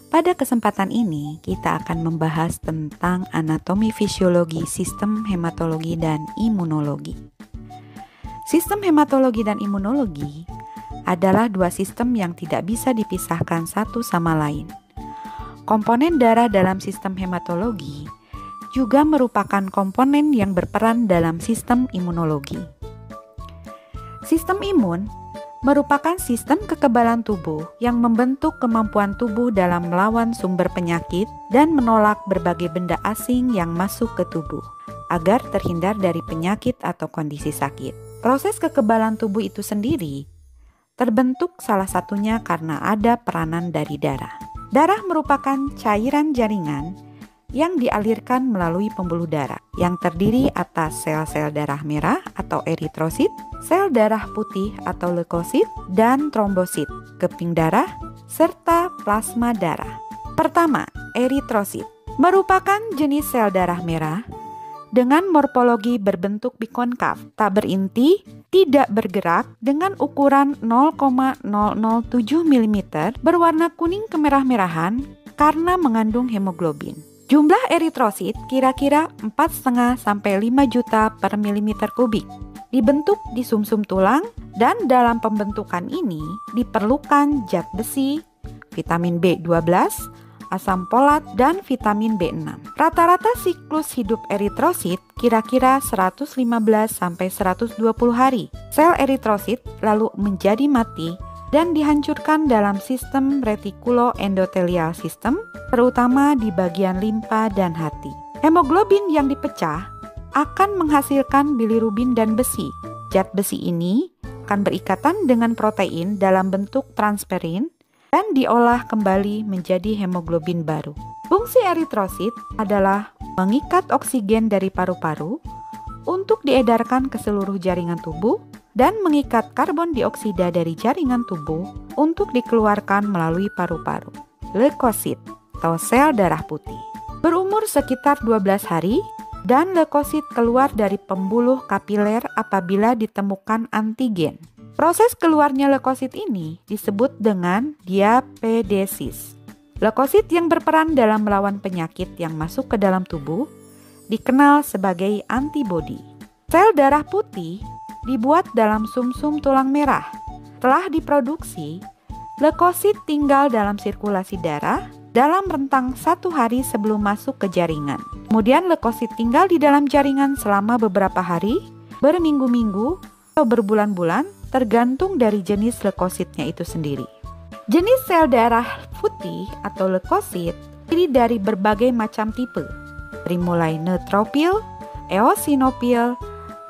Pada kesempatan ini, kita akan membahas tentang anatomi fisiologi sistem hematologi dan imunologi. Sistem hematologi dan imunologi adalah dua sistem yang tidak bisa dipisahkan satu sama lain. Komponen darah dalam sistem hematologi juga merupakan komponen yang berperan dalam sistem imunologi. Sistem imun merupakan sistem kekebalan tubuh yang membentuk kemampuan tubuh dalam melawan sumber penyakit dan menolak berbagai benda asing yang masuk ke tubuh agar terhindar dari penyakit atau kondisi sakit. Proses kekebalan tubuh itu sendiri terbentuk salah satunya karena ada peranan dari darah. Darah merupakan cairan jaringan yang dialirkan melalui pembuluh darah yang terdiri atas sel-sel darah merah atau eritrosit, sel darah putih atau leukosit, dan trombosit, keping darah, serta plasma darah. Pertama, eritrosit merupakan jenis sel darah merah dengan morfologi berbentuk bikonkav, tak berinti, tidak bergerak, dengan ukuran 0,007 mm, berwarna kuning kemerah-merahan karena mengandung hemoglobin. Jumlah eritrosit kira-kira 4,5 sampai 5 juta per milimeter kubik. Dibentuk di sumsum tulang dan dalam pembentukan ini diperlukan zat besi, vitamin B12, asam folat, dan vitamin B6. Rata-rata siklus hidup eritrosit kira-kira 115 sampai 120 hari. Sel eritrosit lalu menjadi mati dan dihancurkan dalam sistem retikuloendotelial system, terutama di bagian limpa dan hati. Hemoglobin yang dipecah akan menghasilkan bilirubin dan besi. Zat besi ini akan berikatan dengan protein dalam bentuk transferin dan diolah kembali menjadi hemoglobin baru. Fungsi eritrosit adalah mengikat oksigen dari paru-paru untuk diedarkan ke seluruh jaringan tubuh dan mengikat karbon dioksida dari jaringan tubuh untuk dikeluarkan melalui paru-paru. Leukosit atau sel darah putih berumur sekitar 12 hari dan leukosit keluar dari pembuluh kapiler apabila ditemukan antigen. Proses keluarnya leukosit ini disebut dengan diapedesis. Leukosit yang berperan dalam melawan penyakit yang masuk ke dalam tubuh dikenal sebagai antibodi. Sel darah putih dibuat dalam sumsum tulang merah. Setelah diproduksi, leukosit tinggal dalam sirkulasi darah dalam rentang 1 hari sebelum masuk ke jaringan. Kemudian leukosit tinggal di dalam jaringan selama beberapa hari, berminggu-minggu, atau berbulan-bulan, tergantung dari jenis leukositnya itu sendiri. Jenis sel darah putih atau leukosit terdiri dari berbagai macam tipe, dari mulai neutropil, eosinofil,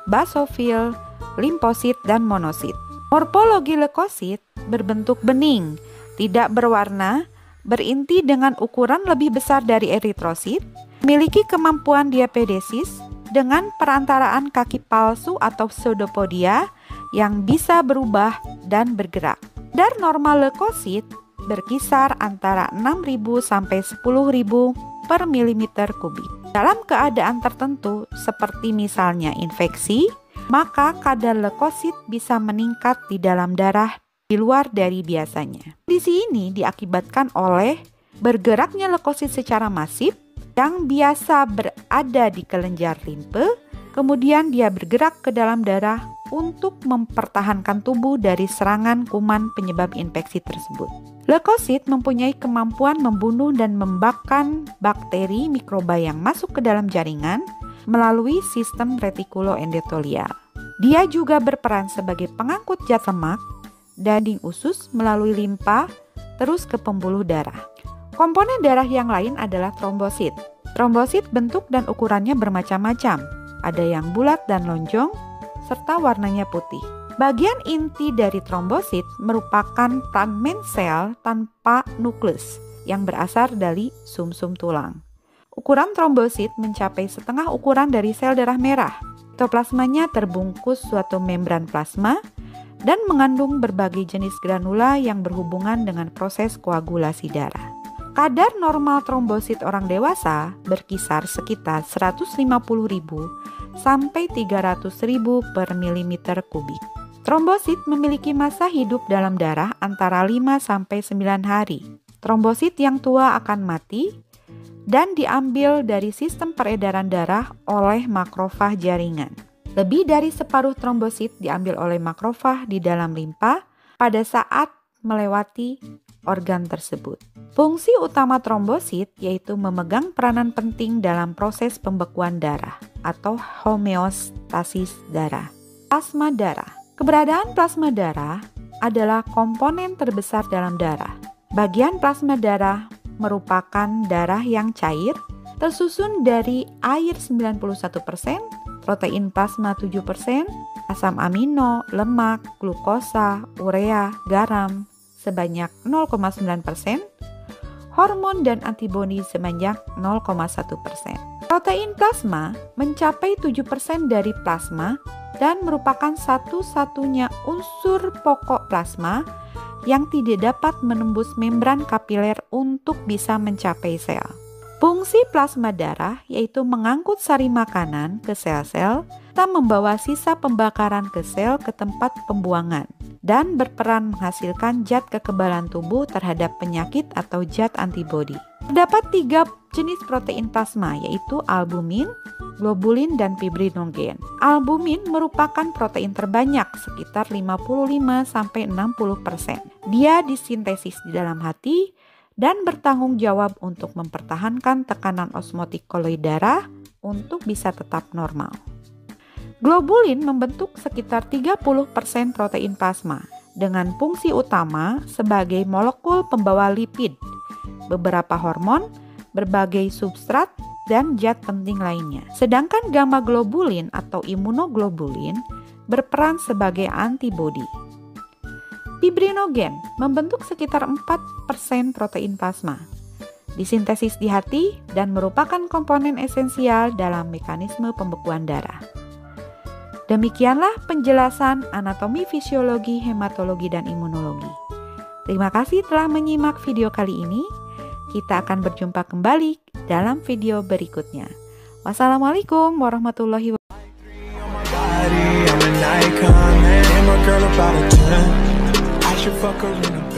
basofil, limfosit, dan monosit. Morfologi leukosit berbentuk bening, tidak berwarna, berinti dengan ukuran lebih besar dari eritrosit, memiliki kemampuan diapedesis dengan perantaraan kaki palsu atau pseudopodia yang bisa berubah dan bergerak. Kadar normal leukosit berkisar antara 6.000 sampai 10.000 per milimeter kubik. Dalam keadaan tertentu seperti misalnya infeksi, maka kadar leukosit bisa meningkat di dalam darah di luar dari biasanya. Kondisi ini diakibatkan oleh bergeraknya leukosit secara masif yang biasa berada di kelenjar limfe, kemudian dia bergerak ke dalam darah untuk mempertahankan tubuh dari serangan kuman penyebab infeksi tersebut. Leukosit mempunyai kemampuan membunuh dan membakar bakteri mikroba yang masuk ke dalam jaringan melalui sistem retikuloendotelial. Dia juga berperan sebagai pengangkut zat lemak daging usus melalui limpa terus ke pembuluh darah. Komponen darah yang lain adalah trombosit. Trombosit bentuk dan ukurannya bermacam-macam. Ada yang bulat dan lonjong serta warnanya putih. Bagian inti dari trombosit merupakan fragmen sel tanpa nukleus yang berasal dari sumsum tulang. Ukuran trombosit mencapai setengah ukuran dari sel darah merah. Sitoplasmanya terbungkus suatu membran plasma dan mengandung berbagai jenis granula yang berhubungan dengan proses koagulasi darah. Kadar normal trombosit orang dewasa berkisar sekitar 150.000 sampai 300.000 per milimeter kubik. Trombosit memiliki masa hidup dalam darah antara 5 sampai 9 hari. Trombosit yang tua akan mati dan diambil dari sistem peredaran darah oleh makrofag jaringan. Lebih dari separuh trombosit diambil oleh makrofag di dalam limpa pada saat melewati organ tersebut. Fungsi utama trombosit yaitu memegang peranan penting dalam proses pembekuan darah atau homeostasis darah. Plasma darah. Keberadaan plasma darah adalah komponen terbesar dalam darah. Bagian plasma darah merupakan darah yang cair, tersusun dari air 91%, protein plasma 7%, asam amino, lemak, glukosa, urea, garam sebanyak 0,9%, hormon dan antibodi sebanyak 0,1%. Protein plasma mencapai 7% dari plasma dan merupakan satu-satunya unsur pokok plasma yang tidak dapat menembus membran kapiler untuk bisa mencapai sel. Fungsi plasma darah yaitu mengangkut sari makanan ke sel-sel serta membawa sisa pembakaran ke sel ke tempat pembuangan dan berperan menghasilkan zat kekebalan tubuh terhadap penyakit atau zat antibodi. Terdapat 3 jenis protein plasma yaitu albumin, globulin, dan fibrinogen. Albumin merupakan protein terbanyak sekitar 55-60%. Dia disintesis di dalam hati dan bertanggung jawab untuk mempertahankan tekanan osmotik koloid darah untuk bisa tetap normal. Globulin membentuk sekitar 30% protein plasma dengan fungsi utama sebagai molekul pembawa lipid, beberapa hormon, berbagai substrat, dan zat penting lainnya. Sedangkan gamma globulin atau imunoglobulin berperan sebagai antibodi. Fibrinogen membentuk sekitar 4% protein plasma, disintesis di hati dan merupakan komponen esensial dalam mekanisme pembekuan darah. Demikianlah penjelasan anatomi, fisiologi, hematologi, dan imunologi. Terima kasih telah menyimak video kali ini. Kita akan berjumpa kembali dalam video berikutnya. Wassalamualaikum warahmatullahi wabarakatuh.